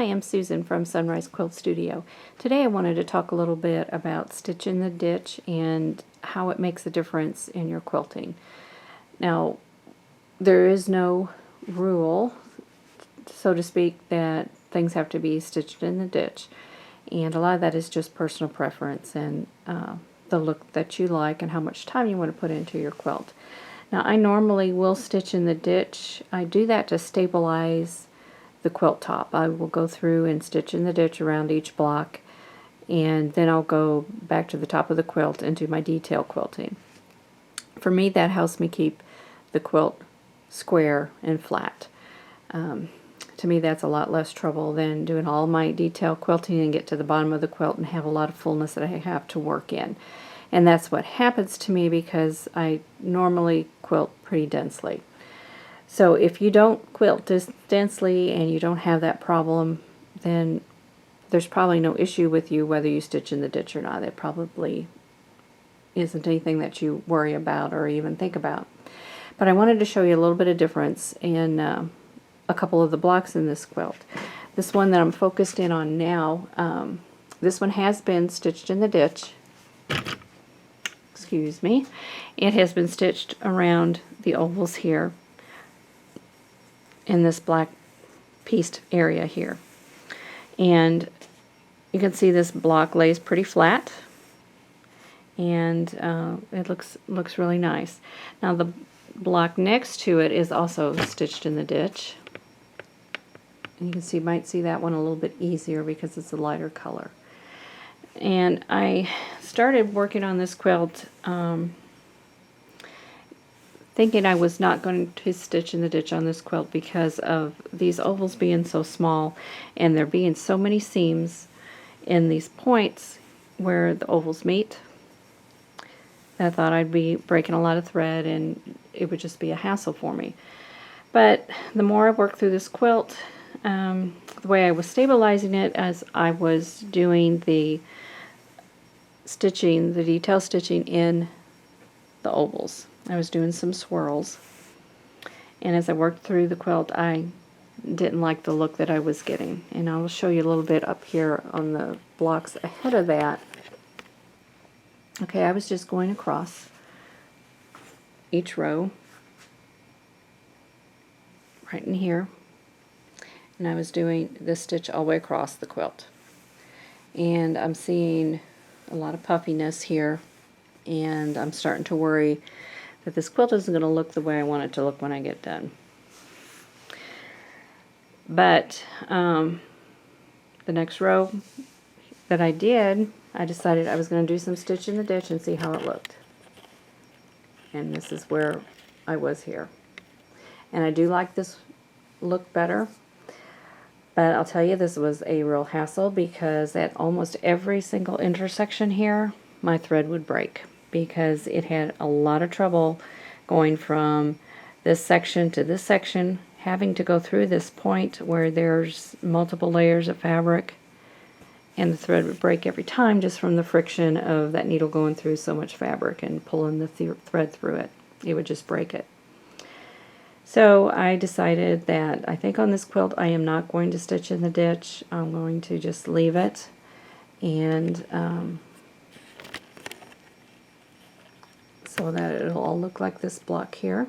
Hi, I'm Susan from Sunrise Quilt Studio. Today I wanted to talk a little bit about stitch in the ditch and how it makes a difference in your quilting. Now, there is no rule, so to speak, that things have to be stitched in the ditch, and a lot of that is just personal preference and the look that you like and how much time you want to put into your quilt. Now, I normally will stitch in the ditch. I do that to stabilize the quilt top. I will go through and stitch in the ditch around each block, and then I'll go back to the top of the quilt and do my detail quilting. For me, that helps me keep the quilt square and flat. To me, that's a lot less trouble than doing all my detail quilting and get to the bottom of the quilt and have a lot of fullness that I have to work in. And that's what happens to me because I normally quilt pretty densely. So if you don't quilt this densely and you don't have that problem, then there's probably no issue with you whether you stitch in the ditch or not. It probably isn't anything that you worry about or even think about. But I wanted to show you a little bit of difference in a couple of the blocks in this quilt. This one that I'm focused in on now, this one has been stitched in the ditch. Excuse me. It has been stitched around the ovals here in this black pieced area here. And you can see this block lays pretty flat, and it looks really nice. Now the block next to it is also stitched in the ditch. And you can see, might see that one a little bit easier because it's a lighter color. And I started working on this quilt thinking I was not going to stitch in the ditch on this quilt because of these ovals being so small and there being so many seams in these points where the ovals meet. I thought I'd be breaking a lot of thread and it would just be a hassle for me. But the more I worked through this quilt, the way I was stabilizing it as I was doing the stitching, the detail stitching in the ovals. I was doing some swirls, and as I worked through the quilt I didn't like the look that I was getting, and I'll show you a little bit up here on the blocks ahead of that. Okay, I was just going across each row right in here, and I was doing this stitch all the way across the quilt, and I'm seeing a lot of puffiness here, and I'm starting to worry that this quilt isn't going to look the way I want it to look when I get done. But the next row that I did, I decided I was going to do some stitch in the ditch and see how it looked. And this is where I was here. And I do like this look better, but I'll tell you, this was a real hassle because at almost every single intersection here, my thread would break, because it had a lot of trouble going from this section to this section, having to go through this point where there's multiple layers of fabric, and the thread would break every time just from the friction of that needle going through so much fabric and pulling the thread through it. It would just break it. So I decided that I think on this quilt I am not going to stitch in the ditch. I'm going to just leave it, and so that it'll all look like this block here,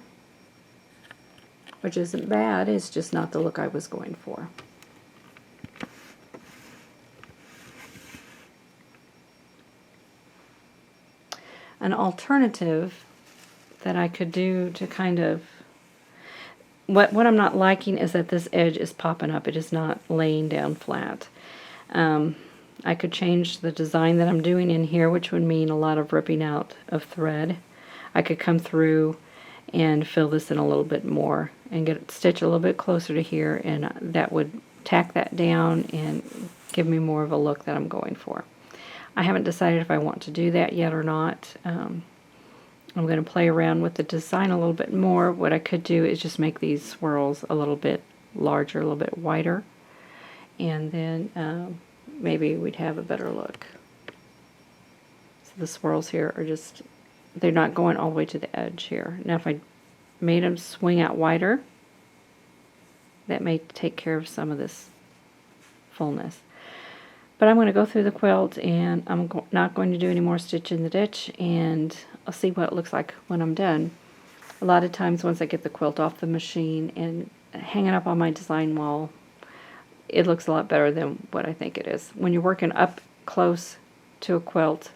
which isn't bad, it's just not the look I was going for. An alternative that I could do to kind of, what I'm not liking is that this edge is popping up. It is not laying down flat. I could change the design that I'm doing in here, which would mean a lot of ripping out of thread. I could come through and fill this in a little bit more and get it stitched a little bit closer to here, and that would tack that down and give me more of a look that I'm going for. I haven't decided if I want to do that yet or not. I'm going to play around with the design a little bit more. What I could do is just make these swirls a little bit larger, a little bit wider, and then maybe we'd have a better look. So the swirls here are just, they're not going all the way to the edge here. Now if I made them swing out wider, that may take care of some of this fullness. But I'm going to go through the quilt, and I'm not going to do any more stitch in the ditch, and I'll see what it looks like when I'm done. A lot of times once I get the quilt off the machine and hang it up on my design wall, it looks a lot better than what I think it is. When you're working up close to a quilt,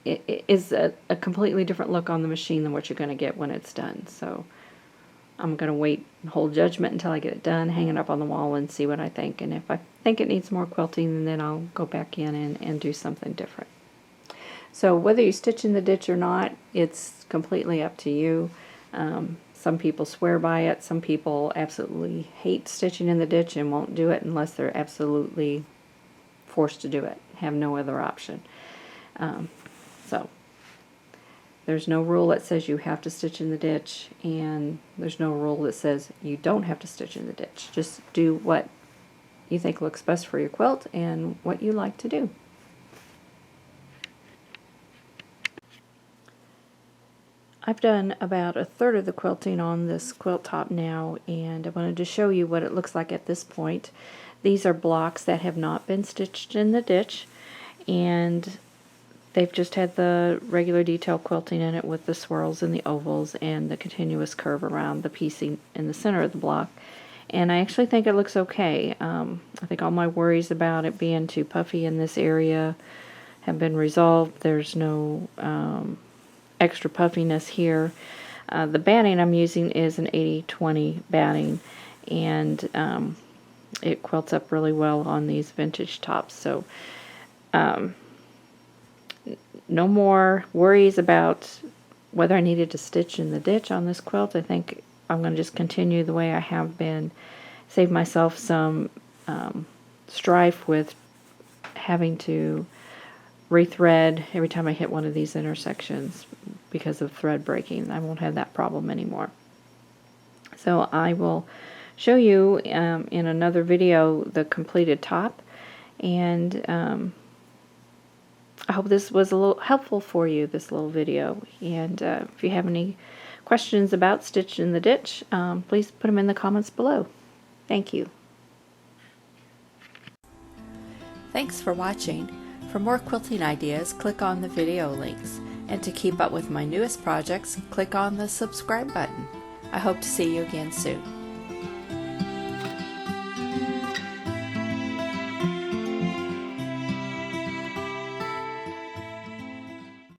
it is a completely different look on the machine than what you're going to get when it's done. So I'm going to wait and hold judgment until I get it done, hang it up on the wall, and see what I think. And if I think it needs more quilting, then I'll go back in and do something different. So whether you stitch in the ditch or not, it's completely up to you. Some people swear by it. Some people absolutely hate stitching in the ditch and won't do it unless they're absolutely forced to do it, have no other option. So there's no rule that says you have to stitch in the ditch, and there's no rule that says you don't have to stitch in the ditch. Just do what you think looks best for your quilt and what you like to do. I've done about a third of the quilting on this quilt top now, and I wanted to show you what it looks like at this point. These are blocks that have not been stitched in the ditch, and they've just had the regular detail quilting in it with the swirls and the ovals and the continuous curve around the piecing in the center of the block. And I actually think it looks okay. I think all my worries about it being too puffy in this area have been resolved. There's no extra puffiness here. The batting I'm using is an 80/20 batting, and it quilts up really well on these vintage tops. So no more worries about whether I needed to stitch in the ditch on this quilt. I think I'm going to just continue the way I have been, save myself some strife with having to rethread every time I hit one of these intersections because of thread breaking. I won't have that problem anymore. So I will show you in another video the completed top, and I hope this was a little helpful for you, this little video. And if you have any questions about Stitch in the Ditch, please put them in the comments below. Thank you. Thanks for watching. For more quilting ideas, click on the video links. And to keep up with my newest projects, click on the subscribe button. I hope to see you again soon.